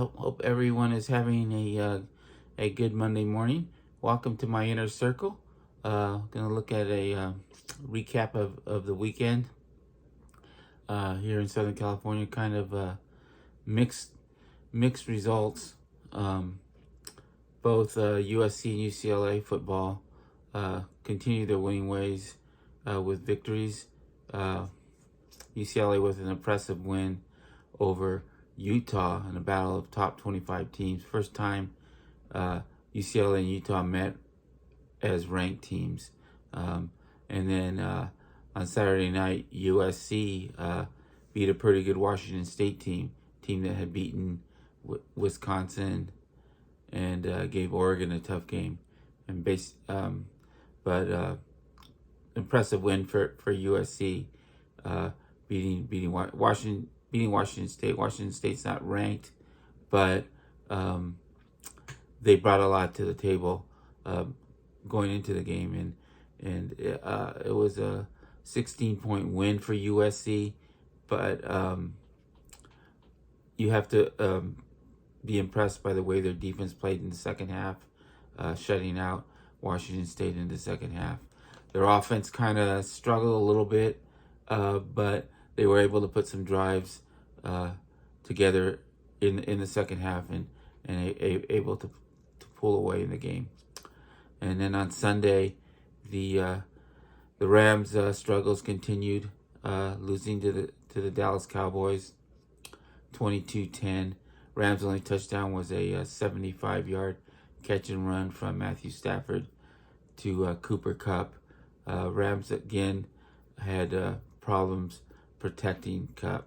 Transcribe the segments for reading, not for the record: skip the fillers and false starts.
hope everyone is having a good Monday morning. Welcome to my inner circle. Going to look at a recap of the weekend here in Southern California. Kind of mixed results. Both USC and UCLA football continue their winning ways with victories. UCLA with an impressive win over Utah in a battle of top 25 teams. First time UCLA and Utah met as ranked teams. And then on Saturday night, USC beat a pretty good Washington State team that had beaten Wisconsin and gave Oregon a tough game. And but impressive win for USC, beating Washington State. Washington State's not ranked, but they brought a lot to the table going into the game, and it was a 16-point win for USC. But you have to be impressed by the way their defense played in the second half, shutting out Washington State in the second half. Their offense kind of struggled a little bit, but they were able to put some drives together in the second half and able to pull away in the game. And then on Sunday, the Rams' struggles continued, losing to the Dallas Cowboys 22-10. Rams' only touchdown was a 75-yard catch and run from Matthew Stafford to Cooper Kupp. Rams again had problems protecting Kupp.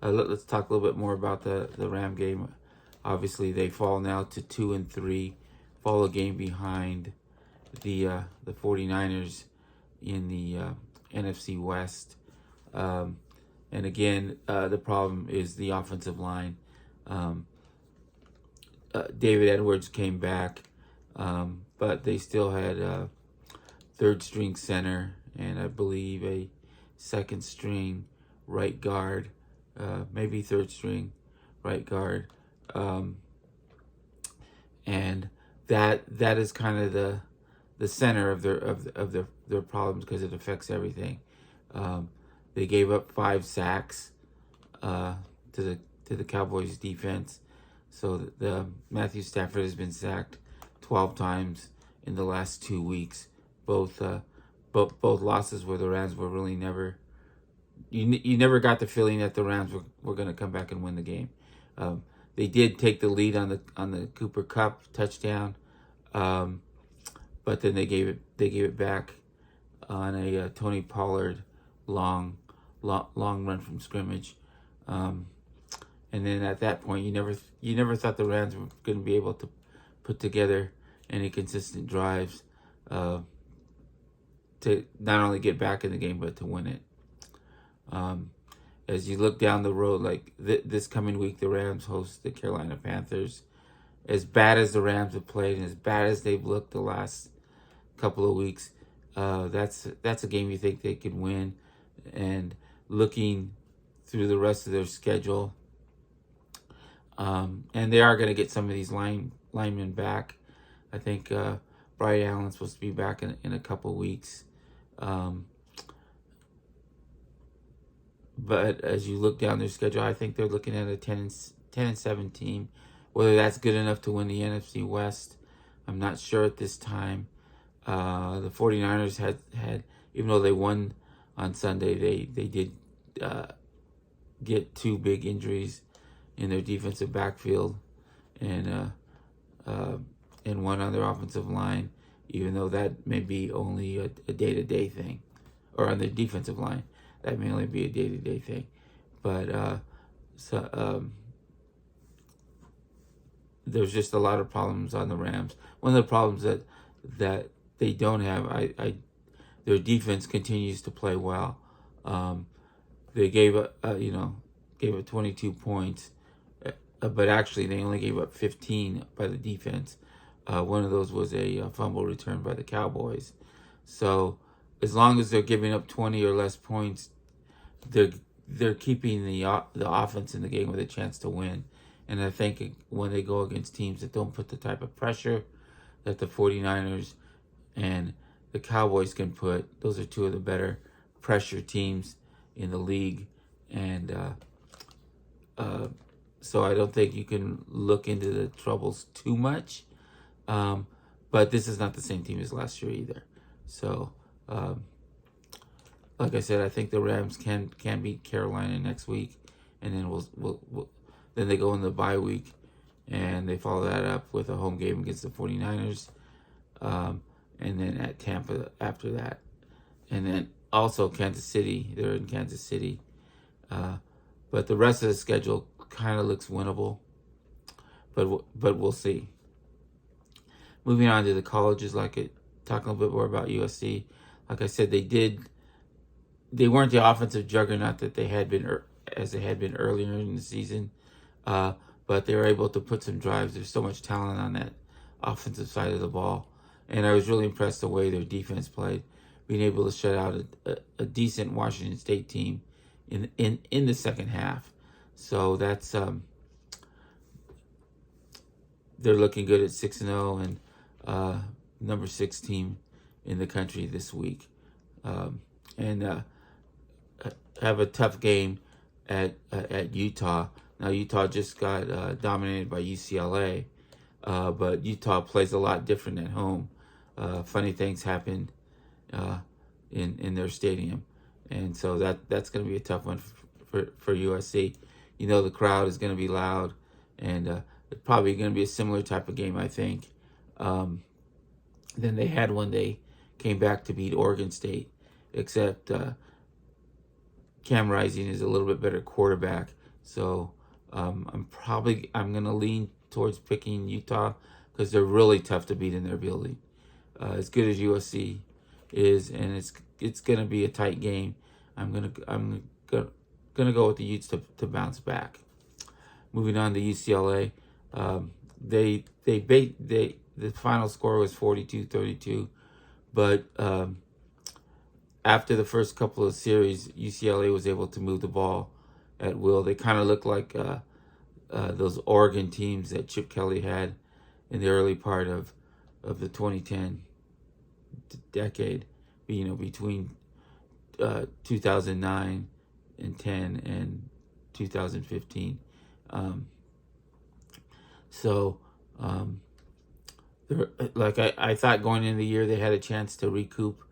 Let's talk a little bit more about the Ram game. Obviously, they fall now to 2-3, fall a game behind the 49ers in the NFC West. And again, the problem is the offensive line. David Edwards came back, but they still had a third-string center and I believe a second-string right guard, maybe third-string right guard, and that is kind of the center of their problems because it affects everything. They gave up 5 sacks to the Cowboys defense. So the Matthew Stafford has been sacked 12 times in the last 2 weeks. Both losses where the Rams were really never. You never got the feeling that the Rams were going to come back and win the game. They did take the lead on the Cooper Kupp touchdown, but then they gave it back on a Tony Pollard long run from scrimmage. And then at that point, you never thought the Rams were going to be able to put together any consistent drives to not only get back in the game but to win it. As you look down the road, like this coming week, the Rams host the Carolina Panthers. As bad as the Rams have played and as bad as they've looked the last couple of weeks, that's a game you think they could win. And looking through the rest of their schedule, and they are going to get some of these linemen back. I think Bryce Allen's supposed to be back in a couple of weeks. But as you look down their schedule, I think they're looking at a 10-7 team. Whether that's good enough to win the NFC West, I'm not sure at this time. The 49ers had even though they won on Sunday, they did get 2 big injuries in their defensive backfield and one on their offensive line, even though that may be only a day-to-day thing, or on their defensive line, that may only be a day-to-day thing. But there's just a lot of problems on the Rams. One of the problems that they don't have, their defense continues to play well. They gave up 22 points, but actually they only gave up 15 by the defense. One of those was a fumble return by the Cowboys. So as long as they're giving up 20 or less points, they're keeping the offense in the game with a chance to win. And I think when they go against teams that don't put the type of pressure that the 49ers and the Cowboys can put, those are two of the better pressure teams in the league. And so I don't think you can look into the troubles too much. But this is not the same team as last year either. So, like I said, I think the Rams can beat Carolina next week, and then then they go in the bye week, and they follow that up with a home game against the 49ers, and then at Tampa after that, and then also Kansas City. They're in Kansas City, but the rest of the schedule kind of looks winnable, but we'll see. Moving on to the colleges, talking a little bit more about USC. Like I said, they weren't the offensive juggernaut that they had been earlier in the season, but they were able to put some drives. There's so much talent on that offensive side of the ball, and I was really impressed the way their defense played, being able to shut out a decent Washington State team in the second half. So that's they're looking good at 6-0 and number 6 team in the country this week, and have a tough game at Utah. Now Utah just got dominated by UCLA, but Utah plays a lot different at home. Funny things happen in their stadium, and so that's going to be a tough one for USC. You know, the crowd is going to be loud, and it's probably going to be a similar type of game, I think, than they had when they came back to beat Oregon State, except Cam Rising is a little bit better quarterback. So I'm going to lean towards picking Utah because they're really tough to beat in their building. As good as USC is, and it's going to be a tight game, I'm gonna go with the Utes to bounce back. Moving on to UCLA, the final score was 42-32, but after the first couple of series, UCLA was able to move the ball at will. They kind of look like those Oregon teams that Chip Kelly had in the early part of the 2010 decade, between 2009 and 10 and 2015. I thought going into the year they had a chance to recoup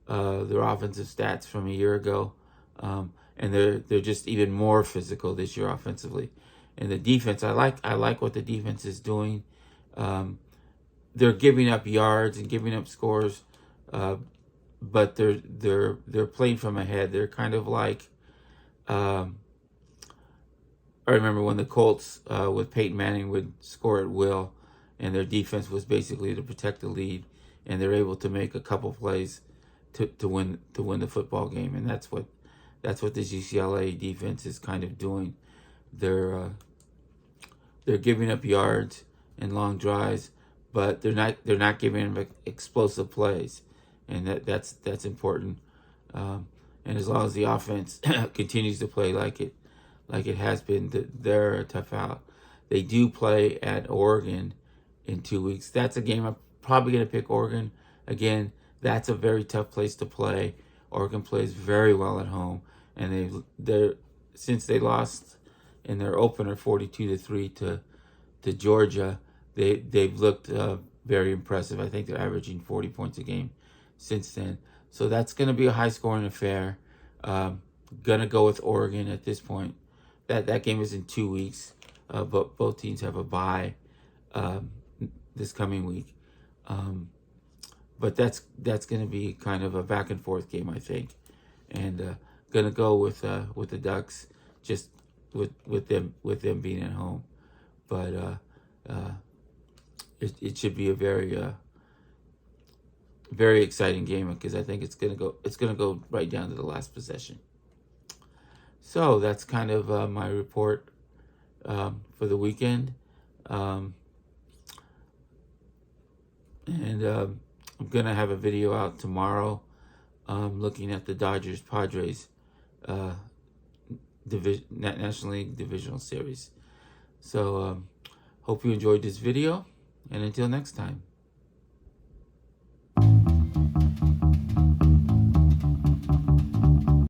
their offensive stats from a year ago, and they're just even more physical this year offensively. And the defense, I like what the defense is doing. They're giving up yards and giving up scores, but they're playing from ahead. They're kind of like I remember when the Colts with Peyton Manning would score at will, and their defense was basically to protect the lead, and they're able to make a couple plays to win the football game, and that's what this UCLA defense is kind of doing. They're giving up yards and long drives, but they're not giving them explosive plays, and that's important. And as long as the offense continues to play like it has been, they're a tough out. They do play at Oregon in 2 weeks. That's a game I'm probably going to pick Oregon. Again, that's a very tough place to play. Oregon plays very well at home, and since they lost in their opener 42-3 to Georgia, they've looked very impressive. I think they're averaging 40 points a game since then. So that's going to be a high-scoring affair. Gonna go with Oregon at this point. That game is in 2 weeks, but both teams have a bye this coming week. But that's going to be kind of a back and forth game, I think, and gonna go with the Ducks, just with them being at home. But it should be a very exciting game because I think it's gonna go right down to the last possession. So that's kind of my report for the weekend. And I'm going to have a video out tomorrow looking at the Dodgers-Padres National League Divisional Series. So hope you enjoyed this video, and until next time.